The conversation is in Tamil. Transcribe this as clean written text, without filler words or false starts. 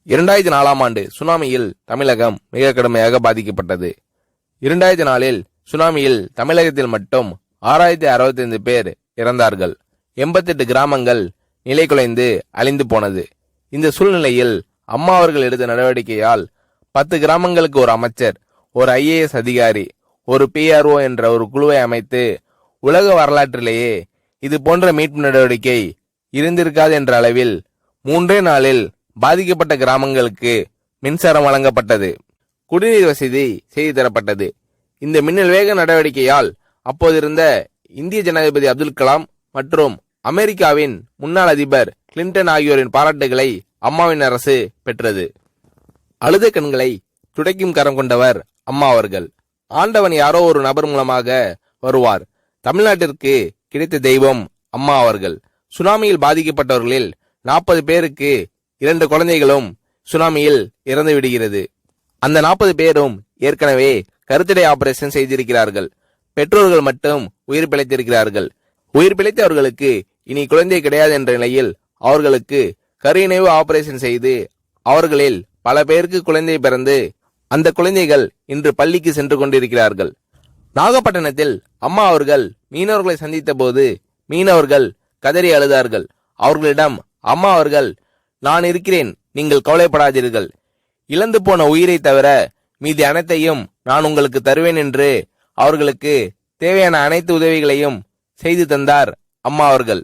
2004ஆம் ஆண்டு சுனாமியில் தமிழகம் மிக கடுமையாக பாதிக்கப்பட்டது. 2004இல் சுனாமியில் தமிழகத்தில் மட்டும் 6065 பேர் இறந்தார்கள். 88 கிராமங்கள் நிலை குலைந்து அழிந்து போனது. இந்த சூழ்நிலையில் அம்மா அவர்கள் எடுத்த நடவடிக்கையால் 10 கிராமங்களுக்கு ஒரு அமைச்சர், ஒரு IAS அதிகாரி, ஒரு PRO என்ற ஒரு குழுவை அமைத்து உலக வரலாற்றிலேயே இது போன்ற மீட்பு நடவடிக்கை இருந்திருக்காது என்ற அளவில் 3 நாளில் பாதிக்கப்பட்ட கிராமங்களுக்கு மின்சாரம் வழங்கப்பட்டது. குடிநீர் வசதி செய்து தரப்பட்டது. இந்த மின்னல் வேக நடவடிக்கையால் அப்போதிருந்த இந்திய ஜனாதிபதி அப்துல் கலாம் மற்றும் அமெரிக்காவின் முன்னாள் அதிபர் கிளின்டன் ஆகியோரின் பாராட்டுகளை அம்மாவின் அரசு பெற்றது. அழுத கண்களை துடைக்கும் கரம் கொண்டவர் அம்மா அவர்கள். ஆண்டவன் யாரோ ஒரு நபர் மூலமாக வருவார். தமிழ்நாட்டிற்கு கிடைத்த தெய்வம் அம்மா அவர்கள். சுனாமியில் பாதிக்கப்பட்டவர்களில் 40 பேருக்கு 2 குழந்தைகளும் சுனாமியில் இறந்து விடுகிறது. அந்த 40 பேரும் ஏற்கனவே கருத்தடை ஆபரேஷன் செய்திருக்கிறார்கள். பெற்றோர்கள் மட்டும் உயிர் பிழைத்திருக்கிறார்கள். உயிர் பிழைத்தவர்களுக்கு இனி குழந்தை கிடையாது என்ற நிலையில் அவர்களுக்கு கருணைவு ஆபரேஷன் செய்து அவர்களில் பல பேருக்கு குழந்தை பிறந்து அந்த குழந்தைகள் இன்று பள்ளிக்கு சென்று கொண்டிருக்கிறார்கள். நாகப்பட்டினத்தில் அம்மா அவர்கள் மீனவர்களை சந்தித்த போது மீனவர்கள் கதறி அழுதார்கள். அவர்களிடம் அம்மா அவர்கள், நான் இருக்கிறேன், நீங்கள் கவலைப்படாதீர்கள், இழந்து போன உயிரை தவிர மீதி அனைத்தையும் நான் உங்களுக்கு தருவேன் என்று அவர்களுக்கு தேவையான அனைத்து உதவிகளையும் செய்து தந்தார் அம்மா அவர்கள்.